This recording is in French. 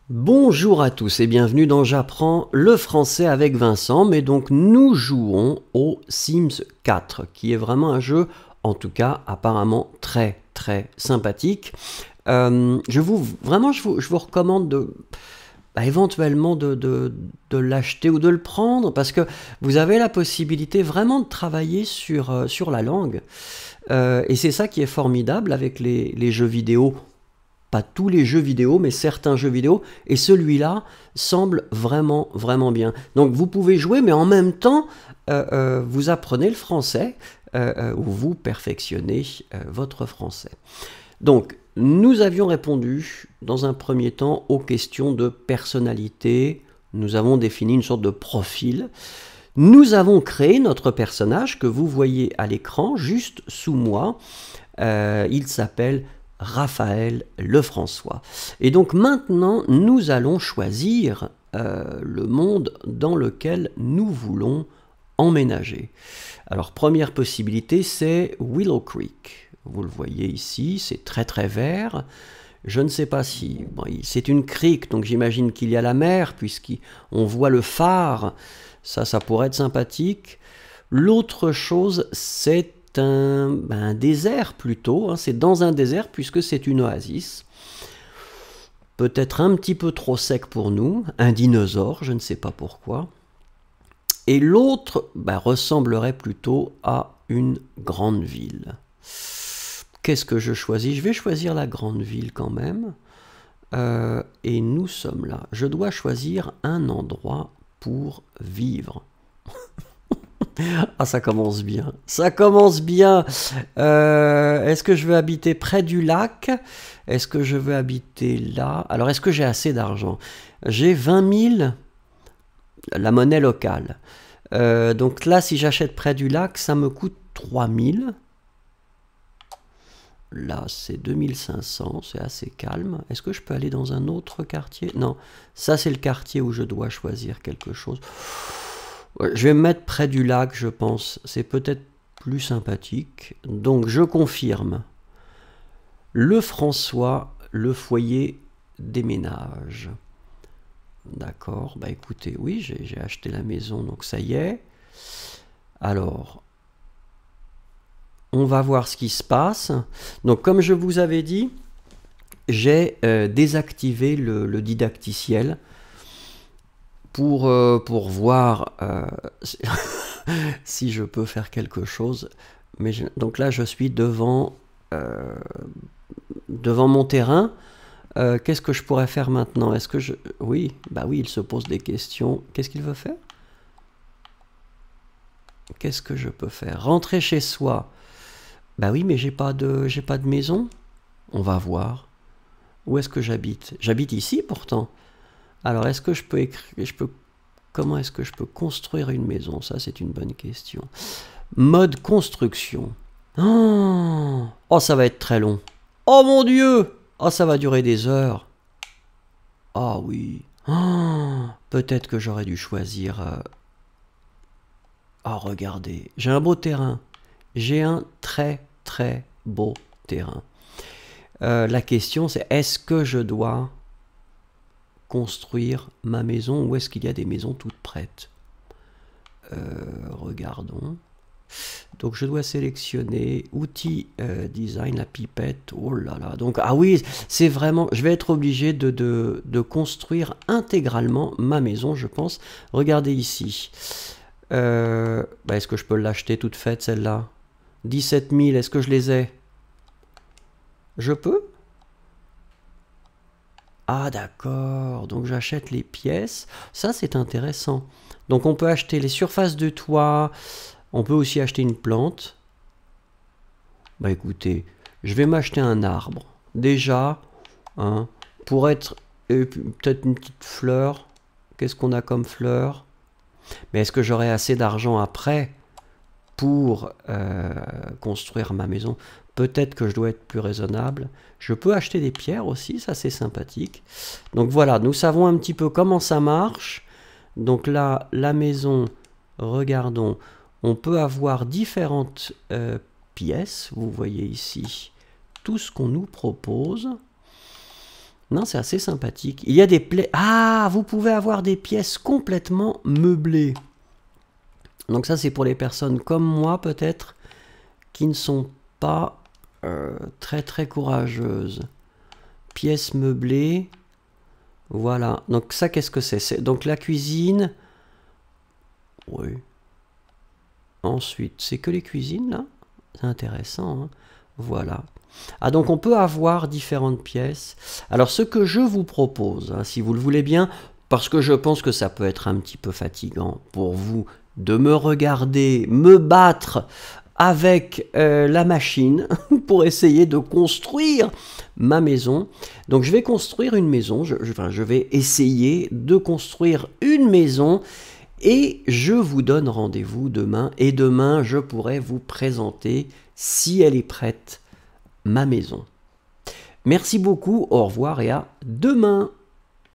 Bonjour à tous et bienvenue dans J'apprends le français avec Vincent, mais donc nous jouons au Sims 4, qui est vraiment un jeu, en tout cas apparemment très sympathique. Je vous recommande éventuellement de l'acheter ou de le prendre, parce que vous avez la possibilité vraiment de travailler sur la langue. Et c'est ça qui est formidable avec les jeux vidéo. Pas tous les jeux vidéo, mais certains jeux vidéo, et celui-là semble vraiment bien. Donc vous pouvez jouer, mais en même temps, vous apprenez le français, ou vous perfectionnez votre français. Donc, nous avions répondu, dans un premier temps, aux questions de personnalité. Nous avons défini une sorte de profil. Nous avons créé notre personnage que vous voyez à l'écran, juste sous moi. Il s'appelle Raphaël Lefrançois. Et donc maintenant, nous allons choisir le monde dans lequel nous voulons emménager. Alors, première possibilité, c'est Willow Creek. Vous le voyez ici, c'est très vert. Je ne sais pas si... Bon, c'est une crique, donc j'imagine qu'il y a la mer, puisqu'on voit le phare. Ça pourrait être sympathique. L'autre chose, c'est un désert plutôt, hein. C'est dans un désert puisque c'est une oasis. Peut-être un petit peu trop sec pour nous, un dinosaure, je ne sais pas pourquoi. Et l'autre ressemblerait plutôt à une grande ville. Qu'est-ce que je choisis? Je vais choisir la grande ville quand même. Et nous sommes là. Je dois choisir un endroit pour vivre. Ah, ça commence bien. Ça commence bien. Est-ce que je veux habiter près du lac? Est-ce que je veux habiter là? Alors, est-ce que j'ai assez d'argent? J'ai 20 000, la monnaie locale. Donc là, si j'achète près du lac, ça me coûte 3 000. Là, c'est 2500, c'est assez calme. Est-ce que je peux aller dans un autre quartier? Non, ça, c'est le quartier où je dois choisir quelque chose. Je vais me mettre près du lac, je pense. C'est peut-être plus sympathique. Donc, je confirme. Lefrançois, le foyer déménage. D'accord. Bah écoutez, oui, j'ai acheté la maison, donc ça y est. Alors, on va voir ce qui se passe. Donc, comme je vous avais dit, j'ai désactivé le didacticiel pour voir si je peux faire quelque chose. Donc là, je suis devant mon terrain. Qu'est-ce que je pourrais faire maintenant? Est-ce que je... Oui, oui, il se pose des questions. Qu'est-ce qu'il veut faire? Qu'est-ce que je peux faire? Rentrer chez soi. Oui, mais j'ai pas de maison. On va voir. Où est-ce que j'habite? J'habite ici pourtant. Alors, est-ce que je peux écrire... Comment est-ce que je peux construire une maison? Ça, c'est une bonne question. Mode construction. Oh, ça va être très long. Oh mon Dieu! Oh, ça va durer des heures. Ah oui. Peut-être que j'aurais dû choisir... Oh, regardez. J'ai un beau terrain. J'ai un très beau terrain. La question, c'est est-ce que je dois construire ma maison ou est-ce qu'il y a des maisons toutes prêtes? Regardons. Donc je dois sélectionner outils design, la pipette. Oh là là. Donc ah oui, c'est vraiment. Je vais être obligé de construire intégralement ma maison, je pense. Regardez ici. Est-ce que je peux l'acheter toute faite celle-là? 17 000. Est-ce que je les ai? Je peux? Ah d'accord, donc j'achète les pièces, ça c'est intéressant. Donc on peut acheter les surfaces de toit, on peut aussi acheter une plante. Écoutez, je vais m'acheter un arbre, déjà, hein, pour être peut-être une petite fleur. Qu'est-ce qu'on a comme fleur? Mais est-ce que j'aurai assez d'argent après pour construire ma maison? Peut-être que je dois être plus raisonnable. Je peux acheter des pierres aussi, ça c'est sympathique. Donc voilà, nous savons un petit peu comment ça marche. Donc là, la maison, regardons, on peut avoir différentes pièces. Vous voyez ici tout ce qu'on nous propose. Non, c'est assez sympathique. Il y a des Ah, vous pouvez avoir des pièces complètement meublées. Donc ça, c'est pour les personnes comme moi, peut-être, qui ne sont pas très très courageuses. Pièces meublées. Voilà. Donc ça, qu'est-ce que c'est? Donc la cuisine. Oui. Ensuite, c'est que les cuisines, là? C'est intéressant, hein. Voilà. Ah, donc on peut avoir différentes pièces. Alors ce que je vous propose, hein, si vous le voulez bien, parce que je pense que ça peut être un petit peu fatigant pour vous de me regarder, me battre avec la machine pour essayer de construire ma maison. Donc je vais construire une maison, je vais essayer de construire une maison et je vous donne rendez-vous demain. Et demain, je pourrai vous présenter, si elle est prête, ma maison. Merci beaucoup, au revoir et à demain.